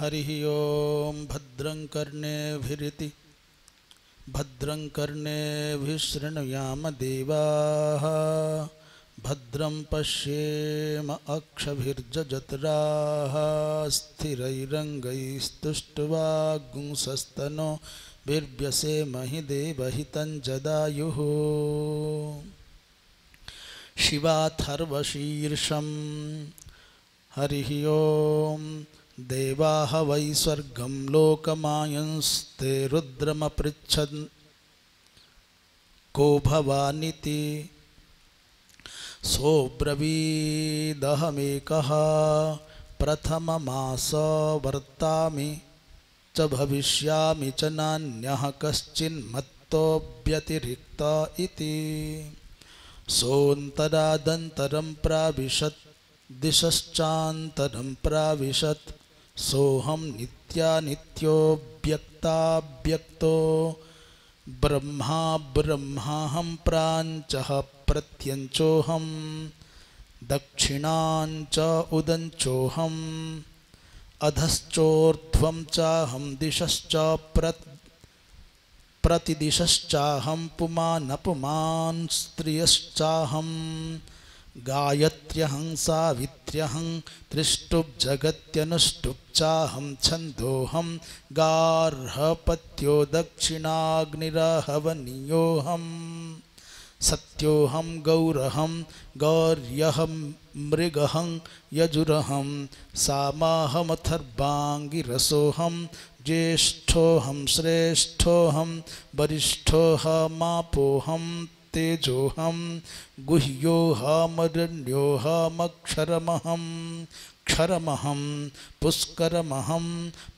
हरिः ओं भद्रं कर्णेभिरिति भद्रं कर्णेभिः शृणुयाम देवाः भद्रं पश्येम अक्षभिर्जजत्राः स्थिरैरङ्गैस्तुष्ट्वागुंसस्तनोभिर्व्यसेमहि देवहितं जदायुः शिवाथर्वशीर्षं हरिः ओं देवाः वै स्वर्गं लोकमायंस्ते रुद्रमपृच्छन् को भवानिति सोऽब्रवीदहमेकः प्रथममास वर्तामि च भविष्यामि च नान्यः कश्चिन्मत्तोऽव्यतिरिक्त इति सोऽन्तरादन्तरं प्राविशत् दिशश्चान्तरं प्राविशत् सोऽहं नित्यानित्योऽव्यक्ताव्यक्तो ब्रह्मा ब्रह्माहं प्राञ्चः प्रत्यञ्चोऽहं दक्षिणाञ्च उदञ्चोऽहम् अधश्चोर्ध्वं चाहं दिशश्च प्रतिदिशश्चाहं पुमानपुमान् स्त्रियश्चाहं गायत्र्यहं सावित्र्यहं त्रिष्टुप्जगत्यनुष्टुप्चाहं छन्दोऽहं गार्हपत्यो दक्षिणाग्निरहवनीयोऽहं सत्योऽहं गौरहं गौर्यहं मृगहं यजुरहं सामाहमथर्वाङ्गिरसोऽहं ज्येष्ठोऽहं श्रेष्ठोऽहं वरिष्ठोऽहमापोऽहं तेजोऽहं गुह्योऽहमरण्योऽहमक्षरमहं क्षरमहं पुष्करमहं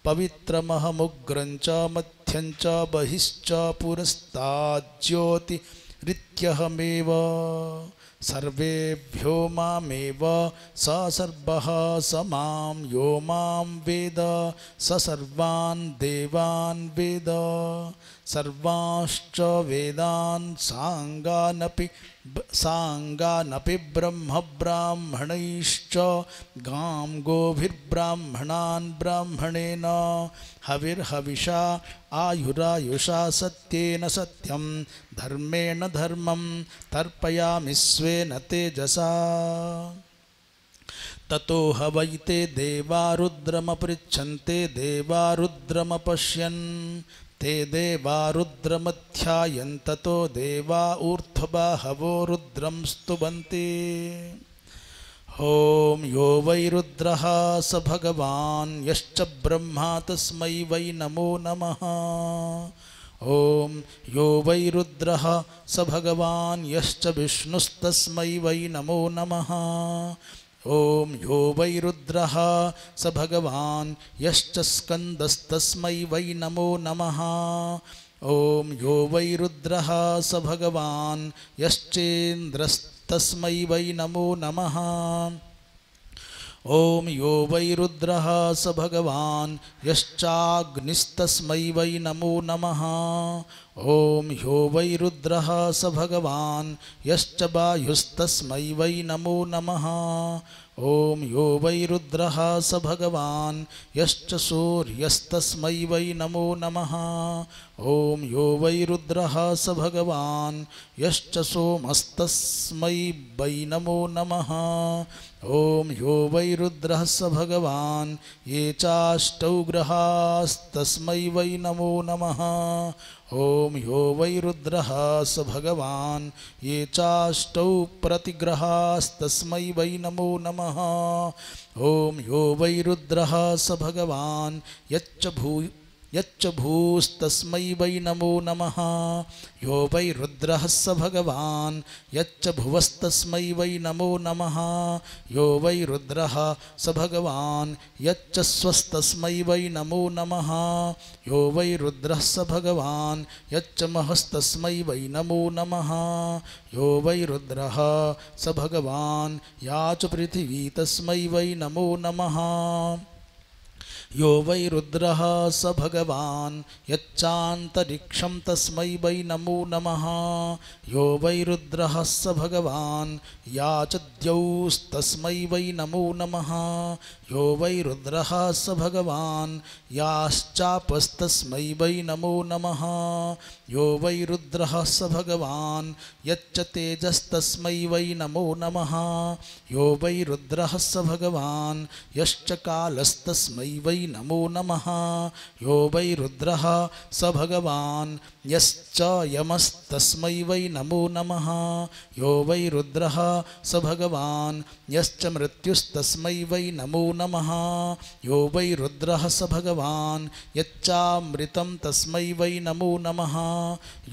पवित्रमहमुग्रं च मध्यं च बहिश्च पुरस्ताज्योतिरित्यहमेव सर्वेभ्यो मामेव स सर्वः स मां यो मां वेद स सर्वान् देवान् वेद सर्वांश्च वेदान् साङ्गानपि ब्रह्म ब्राह्मणैश्च गां गोभिर्ब्राह्मणान् ब्राह्मणेन हविर्हविषा आयुरायुषा सत्येन सत्यं धर्मेण धर्मं तर्पयामि स्वेन तेजसा ततो ह वै ते देवा रुद्रमपृच्छन्ते देवा रुद्रमपश्यन् ते देवा रुद्रमध्यायन् ततो देवा ऊर्ध्वबाहवो रुद्रं स्तुवन्ति ॐ यो वै रुद्रः स भगवान् यश्च ब्रह्मा तस्मै वै नमो नमः ॐ यो वै रुद्रः स भगवान् यश्च विष्णुस्तस्मै वै नमो नमः ॐ यो वै रुद्रः स भगवान् यश्च स्कन्दस्तस्मै वै नमो नमः ॐ यो वै रुद्रः स भगवान् यश्चेन्द्रस्तस्मै वै नमो नमः ॐ यो वै रुद्रः स भगवान् यश्चाग्निस्तस्मै वै नमो नमः ॐ यो वै रुद्रः स भगवान् यश्च वायुस्तस्मै वै नमो नमः ॐ यो वै रुद्रः स भगवान् यश्च सूर्यस्तस्मै वै नमो नमः ॐ यो वै रुद्रः स भगवान् यश्च सोमस्तस्मै वै नमो नमः ॐ यो वै रुद्रः स भगवान् ये चाष्टौ ग्रहास्तस्मै वै नमो नमः ॐ यो वै रुद्रः स भगवान् ये चाष्टौ प्रतिग्रहास्तस्मै वै नमो नमः ॐ यो वै रुद्रः स भगवान् यच्च भूस्तस्मै वै नमो नमः यो वै रुद्रः स भगवान् यच्च भुवस्तस्मै वै नमो नमः यो वै रुद्रः स भगवान् यच्च स्वस्तस्मै वै नमो नमः यो वै रुद्रः स भगवान् यच्च महस्तस्मै वै नमो नमः यो वै रुद्रः स भगवान् या च पृथिवी तस्मै वै नमो नमः यो वै रुद्रः स भगवान् यच्चान्तरिक्षं तस्मै वै नमो नमः। यो वै रुद्रः स भगवान् या च द्यौस्तस्मै वै नमो नमः। यो वै रुद्रः स भगवान् याश्चापस्तस्मै वै नमो नमः। यो वै रुद्रः स भगवान् यच्च तेजस्तस्मै वै नमो नमः। यो वै रुद्रः स भगवान् यश्च कालस्तस्मै वै नमो नमः। यो वै रुद्रः स भगवान् यश्च यमस्तस्मै वै नमो नमः। यो वै रुद्रः स भगवान् यश्च मृत्युस्तस्मै वै नमो नमः। यो वै रुद्रः स भगवान् यच्चामृतं तस्मै वै नमो नमः।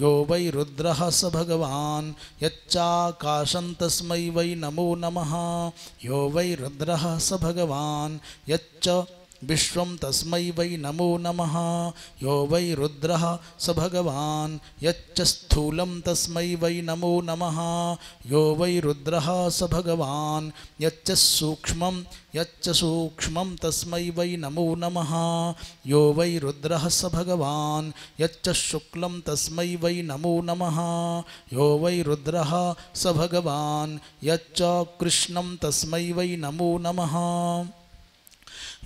यो वै रुद्रः स भगवान् यच्चाकाशं तस्मै वै नमो नमः। यो वै रुद्रः स भगवान् यच्च विश्वं तस्मै वै नमो नमः। यो वै रुद्रः स भगवान् यच्च स्थूलं तस्मै वै नमो नमः। यो वै रुद्रः स भगवान् यच्च सूक्ष्मं तस्मै वै नमो नमः। यो वै रुद्रः स भगवान् यच्च शुक्लं तस्मै वै नमो नमः। यो वै रुद्रः स भगवान् यच्च कृष्णं तस्मै वै नमो नमः।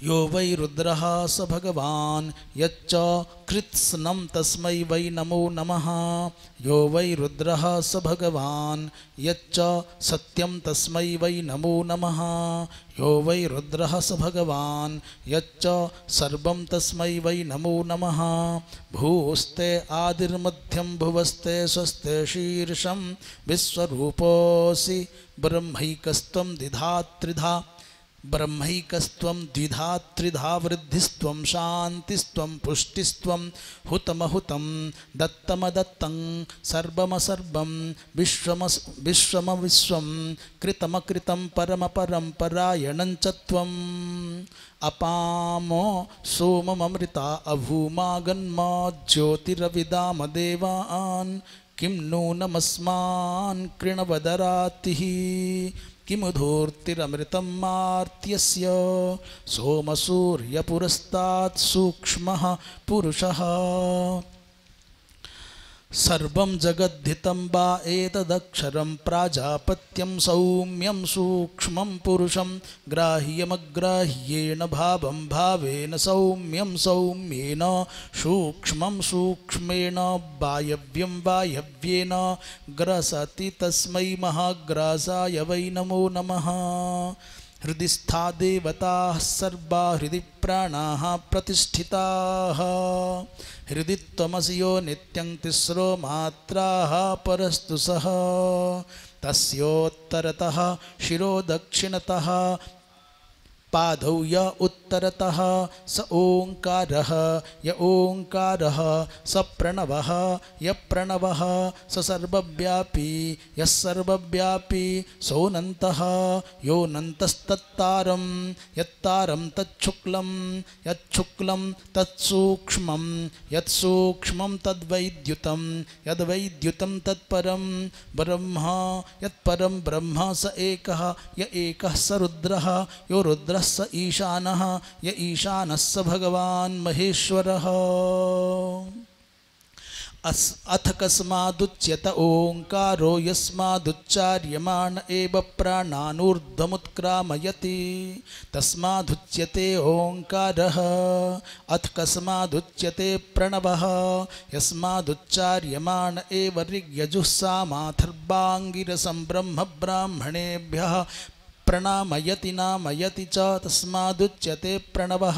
यो वै रुद्रः स भगवान् यच्च कृत्स्नं तस्मै वै नमो नमः। यो वै रुद्रः स भगवान् यच्च सत्यं तस्मै वै नमो नमः। यो वै रुद्रः स भगवान् यच्च सर्वं तस्मै वै नमो नमः। भूस्ते आदिर्मध्यं भुवस्ते स्वस्ते शीर्षं विश्वरूपोऽसि ब्रह्मैकस्त्वं द्विधा ब्रह्मैकस्त्वं द्विधा त्रिधा वृद्धिस्त्वं शान्तिस्त्वं पुष्टिस्त्वं हुतमहुतं दत्तमदत्तं सर्वमसर्वं विश्वमविश्वं कृतमकृतं परमपरं परायणं च त्वम्। अपामो सोमममृता अभूमागन्मा ज्योतिरविदाम देवान् किं नूनमस्मान् कृणवदरातिः। किमु धूर्तिरमृतं मार्त्यस्य सोमसूर्यपुरस्तात् सूक्ष्मः पुरुषः। सर्वं जगद्धितं वा एतदक्षरं प्राजापत्यं सौम्यं सूक्ष्मं पुरुषं ग्राह्यमग्राह्येन भावं भावेन सौम्यं सौम्येन सूक्ष्मं सूक्ष्मेण वायव्यं वायव्येन ग्रसति तस्मै महाग्रासाय वै नमो नमः। हृदि स्था देवताः सर्वा हृदि प्राणाः प्रतिष्ठिताः। हृदि त्वमसि यो नित्यं तिस्रो मात्राः परस्तु सः। तस्योत्तरतः शिरो दक्षिणतः पादौ य उत्तरतः स ओंकारः य ओंकारः स प्रणवः य प्रणवः स सर्वव्यापी यः सर्वव्यापी सोऽनन्तः योऽनन्तस्तत्तारं यत्तारं तच्छुक्लं यच्छुक्लं तत्सूक्ष्मं यत्सूक्ष्मं तद्वैद्युतं यद्वैद्युतं तत्परं ब्रह्म यत्परं ब्रह्म स एकः य एकः स रुद्रः यो रुद्रः स ईशानः य ईशानः स भगवान् महेश्वरः। अथ कस्मादुच्यत ओंकारो यस्मादुच्चार्यमाण एव प्राणानूर्ध्वमुत्क्रामयति तस्मादुच्यते ओंकारः। अथ कस्मादुच्यते प्रणवः यस्मादुच्चार्यमाण एव ऋग्यजुःसामाथर्वाङ्गिरसं ब्रह्म ब्राह्मणेभ्यः प्रणामयति नामयति च तस्मादुच्यते प्रणवः।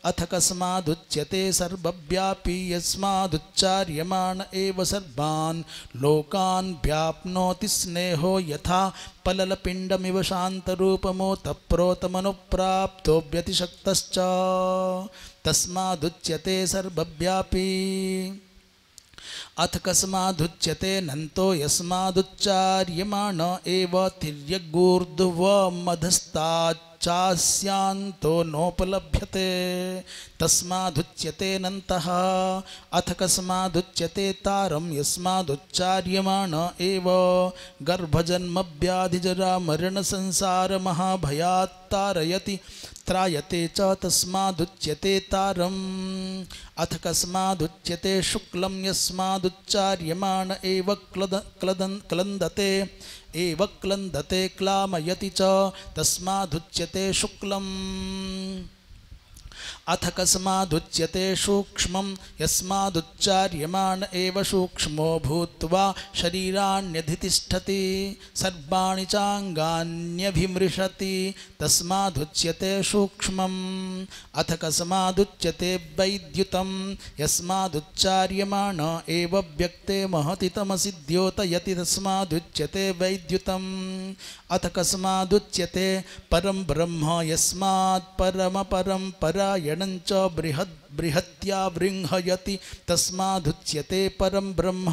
अथ कस्मादुच्यते सर्वव्यापी यस्मादुच्चार्यमाण एव सर्वान् लोकान् व्याप्नोति स्नेहो यथा पललपिण्डमिव शान्तरूपमोतप्रोतमनुप्राप्तो व्यतिशक्तश्च तस्मादुच्यते सर्वव्यापी। अथ कस्मादुच्यते नन्तो यस्मादुच्चार्यमाण एव तिर्यगूर्ध्वमधस्ताच्चास्यान्तो नोपलभ्यते तस्मादुच्यते नन्तः। अथ कस्मादुच्यते तारं यस्मादुच्चार्यमाण एव गर्भजन्मव्याधिजरामरणसंसारमहाभयात् तारयति त्रायते च तस्मादुच्यते तारम्। अथ कस्मादुच्यते शुक्लं यस्मादुच्चार्यमाण एव क्लन्दते क्लामयति च तस्मादुच्यते शुक्लम्। अथ कस्मादुच्यते सूक्ष्मं यस्मादुच्चार्यमाण एव सूक्ष्मो भूत्वा शरीराण्यधितिष्ठति सर्वाणि चाङ्गान्यभिमृशति तस्मादुच्यते सूक्ष्मम्। अथ कस्मादुच्यते वैद्युतं यस्मादुच्चार्यमाण एव व्यक्ते महति तमसि द्योतयति तस्मादुच्यते वैद्युतम्। अथ कस्मादुच्यते परं ब्रह्म यस्मात् परमपरं परायणं च बृहत्या वृंहयति तस्मादुच्यते परं ब्रह्म।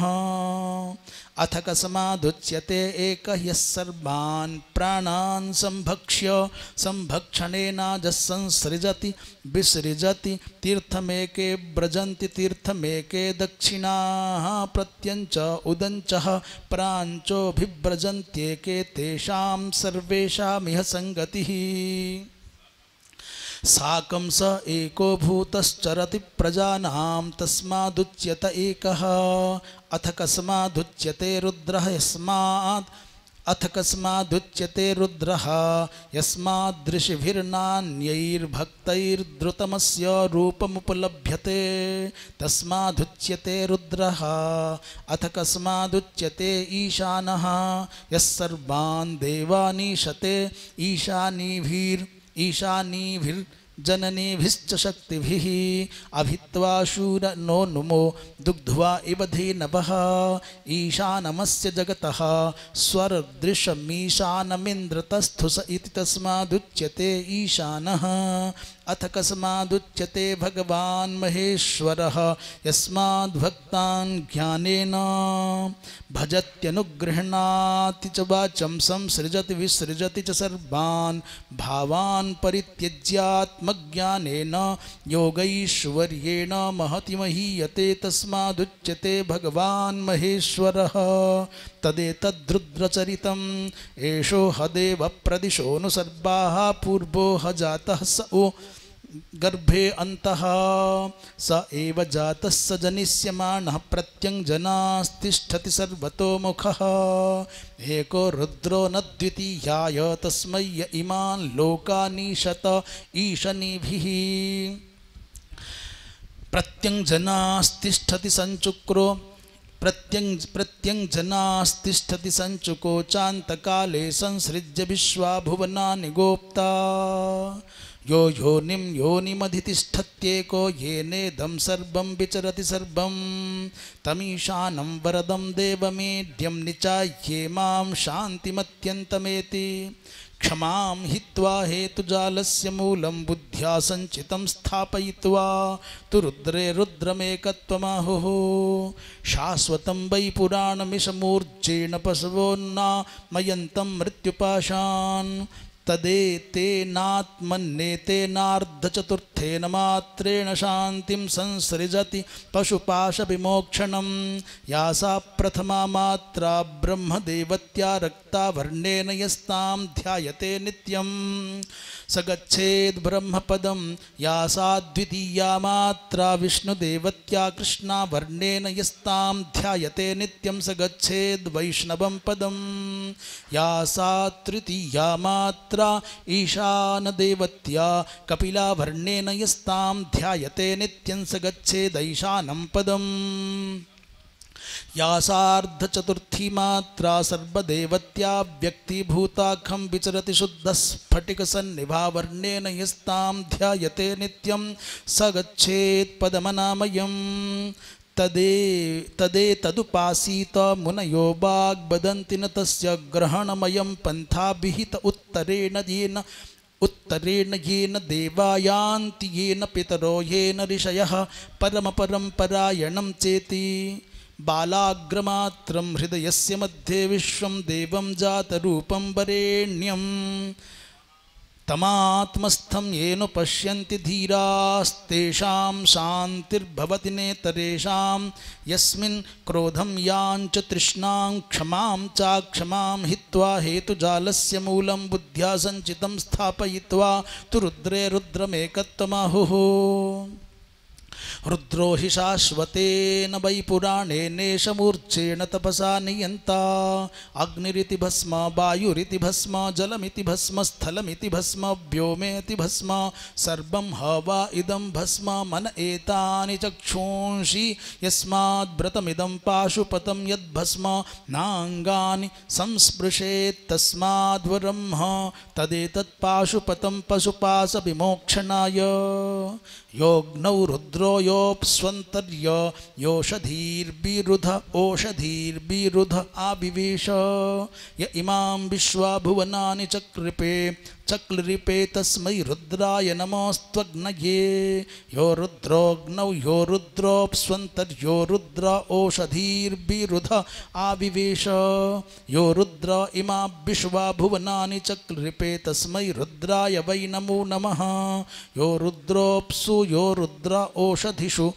अथ कस्मादुच्यते एकः यः सर्वान् प्राणान् संभक्ष्य संभक्षणेनाजस्संसृजति विसृजति तीर्थमेके व्रजन्ति तीर्थमेके दक्षिणाः प्रत्यञ्च उदञ्चः प्राञ्चोऽभिव्रजन्त्येके तेषां सर्वेषामिह संगतिः। साकं स एको भूतश्चरति प्रजानां तस्मादुच्यत एकः। अथ कस्मादुच्यते रुद्रः यस्मादृषिभिर्नान्यैर्भक्तैर्द्रुतमस्य रूपमुपलभ्यते तस्मादुच्यते रुद्रः। अथ कस्मादुच्यते ईशानः यः सर्वान् देवानीशते ईशानीभिर्जननीभिश्च शक्तिभिः अभित्वा शूर नो नुमो दुग्ध्वा इव धेनवः। ईशानमस्य जगतः स्वरदृशमीशानमिन्द्रतस्थुस इति तस्मादुच्यते ईशानः। अथ कस्मादुच्यते भगवान् महेश्वरः यस्माद्भक्तान् ज्ञानेन भजत्यनुगृह्णाति च वाचं संसृजति विसृजति च सर्वान् भावान् परित्यज्यात्मज्ञानेन योगैश्वर्येण महति महीयते तस्मादुच्यते भगवान् महेश्वरः। तदेतद्रुद्रचरितम् एषो ह देव प्रदिशो नु सर्वाः पूर्वो ह जातः स ओ गर्भे अन्तः स एव जातः स जनिष्यमाणः प्रत्यङ्जनास्तिष्ठति सर्वतोमुखः। एको रुद्रो न द्वितीयाय तस्मै य इमान् लोकानीशत ईशनीभिः। प्रत्यङ्जनास्तिष्ठति संचुक्रो प्रत्यङ्जनास्तिष्ठति संचुको चान्तकाले संसृज्य विश्वा भुवनानि गोप्ता। यो योनिं योनिमधितिष्ठत्येको येनेदं सर्वं विचरति सर्वं तमीशानं वरदं देवमेड्यं निचाये मां शान्तिमत्यन्तमेति। क्षमां हित्वा हेतुजालस्य मूलं बुद्ध्या सञ्चितं स्थापयित्वा तु रुद्रे रुद्रमेकत्वमाहुः। शाश्वतं वै पुराणमिषमूर्जेण पशवोन्नामयन्तं मृत्युपाशान् तदेतेनात्मन्नेतेनार्धचतुर्थेन मात्रेण शान्तिं संसृजति पशुपाशविमोक्षणं। या सा प्रथमा मात्रा ब्रह्मदेवत्या रक्तावर्णेन यस्तां ध्यायते नित्यं स गच्छेद् ब्रह्मपदं। या सा द्वितीया मात्रा विष्णुदेवत्या कृष्णावर्णेन यस्तां ध्यायते नित्यं स गच्छेद् वैष्णवं पदं। या सा तृतीया मात्रा ईशानदेवत्या कपिलावर्णेन यस्तां ध्यायते नित्यं स गच्छेदैशानं पदम्। या सार्धचतुर्थी मात्रा सर्वदेवत्या व्यक्तिभूताखं विचरति शुद्धस्फटिकसन्निभावर्णेन यस्तां ध्यायते नित्यं स गच्छेत् पदमनामयम्। तदेतदुपासीत मुनयो वाग्वदन्ति न तस्य ग्रहणमयं पन्था विहित उत्तरेण येन देवा यान्ति येन पितरो येन ऋषयः परमपरं परायणं चेति। बालाग्रमात्रं हृदयस्य मध्ये विश्वं देवं जातरूपं वरेण्यं तमात्मस्थं येन पश्यन्ति धीरास्तेषां शान्तिर्भवति नेतरेषां यस्मिन् क्रोधं याञ्च तृष्णां क्षमां चाक्षमां हित्वा हेतुजालस्य मूलं बुद्ध्या सञ्चितं स्थापयित्वा तु रुद्रे रुद्रमेकत्वमाहुः रुद्रो हि शाश्वतेन वै पुराणेनेशमूर्च्छेण तपसा नियन्ता अग्निरिति भस्म वायुरिति भस्म जलमिति भस्म स्थलमिति भस्म व्योमेति भस्म सर्वं हवा इदं भस्म मन एतानि चक्षुंषि यस्माद्व्रतमिदं पाशुपतं यद्भस्म नाङ्गानि संस्पृशेत् तस्माद्ब्रह्म तदेतत् पाशुपतं पशुपाशविमोक्षणाय योऽग्नौ रुद्रो योऽप्स्वन्तर्य योषधीर्विरुध ओषधीर्विरुध आविवेश य इमां विश्वा भुवनानि चक्लिरिपे तस्मै रुद्राय नमस्त्वग्नये यो रुद्रोऽग्नौ यो रुद्रोऽप्स्वन्तर्यो रुद्र ओषधीर्विरुध आविवेश यो रुद्र इमा विश्वा भुवनानि चक्लिरिपे तस्मै रुद्राय वै नमो नमः यो रुद्रोऽप्सु यो रुद्र ओषधिषु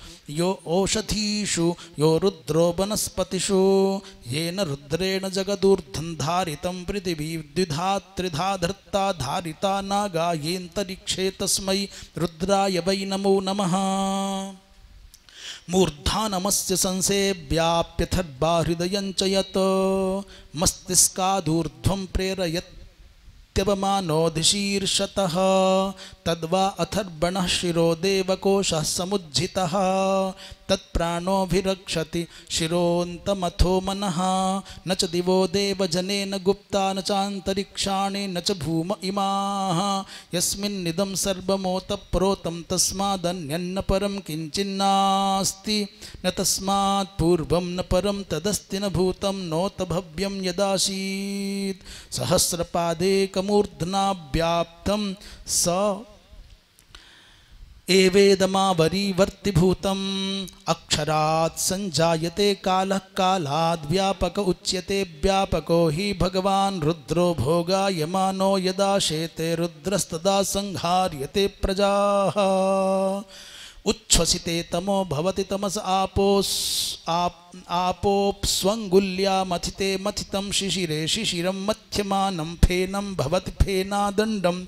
यो ओषधीषु यो रुद्रो वनस्पतिषु येन रुद्रेण जगदूर्ध्वं धारितं पृथिवी द्विधा त्रिधा धर्ता धारिता नागा येऽन्तरिक्षे तस्मै रुद्राय वै नमो नमः मूर्धानमस्य संसेव्याप्यथर्वाहृदयं च यत् मस्तिष्कादूर्ध्वं प्रेरयत्यवमानोऽधिशीर्षतः तद्वा अथर्वणः शिरो देवकोशः समुज्झितः तत्प्राणोऽभिरक्षति शिरोऽन्तमथो मनः न च दिवो देवजनेन गुप्ता न चान्तरिक्षाणि न च भूम इमाः यस्मिन्निदं सर्वमोतप्रोतं तस्मादन्यन्न परं किञ्चिन्नास्ति न तस्मात् पूर्वं न परं तदस्ति न भूतं नोत भव्यं यदासीत् सहस्रपादेकमूर्ध्ना व्याप्तं स एवेदमावरीवर्तिभूतम् अक्षरात् संजायते कालः कालाद् व्यापक उच्यते व्यापको हि भगवान् रुद्रो भोगायमानो यदा शेते रुद्रस्तदा संहार्यते प्रजाः उच्छ्वसिते तमो भवति तमस आपोप्स्वङ्गुल्या मथिते मथितं शिशिरे शिशिरं मथ्यमानं फेनं भवति फेनादण्डं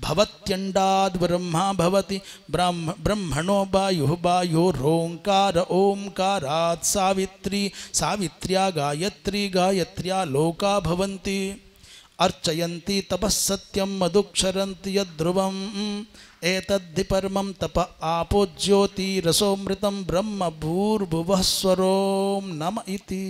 भवत्यण्डाद् ब्रह्मा भवति ब्रह्मणो वायुः वायोरोङ्कार ओङ्कारात् सावित्री सावित्र्या गायत्री गायत्र्या लोका भवन्ति अर्चयन्ति तपः सत्यं मधुक्षरन्ति यद्ध्रुवम् एतद्धि परमं तप आपो ज्योतिरसोमृतं ब्रह्म भूर्भुवः स्वरों नम इति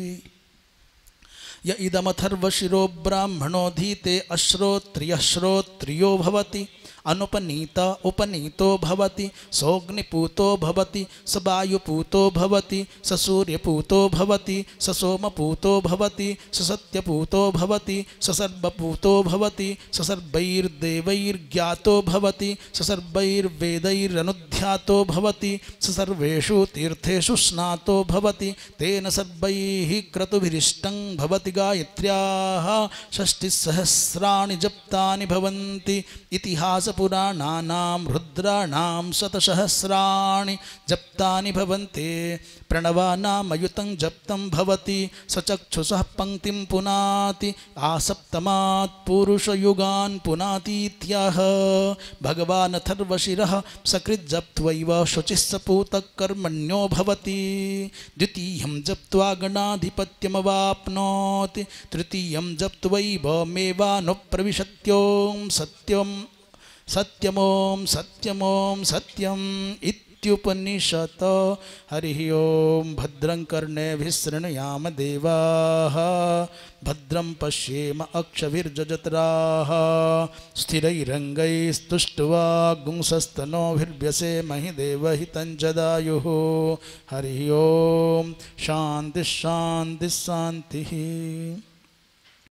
य इदमथर्वशिरो ब्राह्मणो धीते अश्रोत्रियः श्रोत्रियो भवति अनुपनीत उपनीतो भवति सोऽग्निपूतो भवति स वायुपूतो भवति स सूर्यपूतो भवति स सोमपूतो भवति स सत्यपूतो भवति स सर्वपूतो भवति स सर्वैर्देवैर्ज्ञातो भवति स सर्वैर्वेदैरनुध्यातो भवति स सर्वेषु तीर्थेषु स्नातो भवति तेन सर्वैः क्रतुभिरिष्टं भवति गायत्र्याः षष्टिसहस्राणि जप्तानि भवन्ति इतिहास पुराणानां रुद्राणां शतसहस्राणि जप्तानि भवन्ति प्रणवानामयुतं जप्तं भवति स चक्षुषः पङ्क्तिं पुनाति आसप्तमात् पुरुषयुगान् पुनातीत्याह भगवान् अथर्वशिरः सकृत् जप्त्वैव शुचिः सपूतः कर्मण्यो भवति द्वितीयं जप्त्वा गणाधिपत्यमवाप्नोति तृतीयं जप्त्वैव मेवानुप्रविशत्यों सत्यं सत्यमों सत्यमों सत्यम् इत्युपनिषत् हरिः ओं भद्रं कर्णेभिः शृणुयाम देवाः भद्रं पश्येम अक्षभिर्जजत्राः स्थिरैरङ्गैस्तुष्ट्वागुंसस्तनोभिर्व्यसेमहि देवहितं जदायुः हरिः ओं शान्तिः शान्तिः शान्तिः।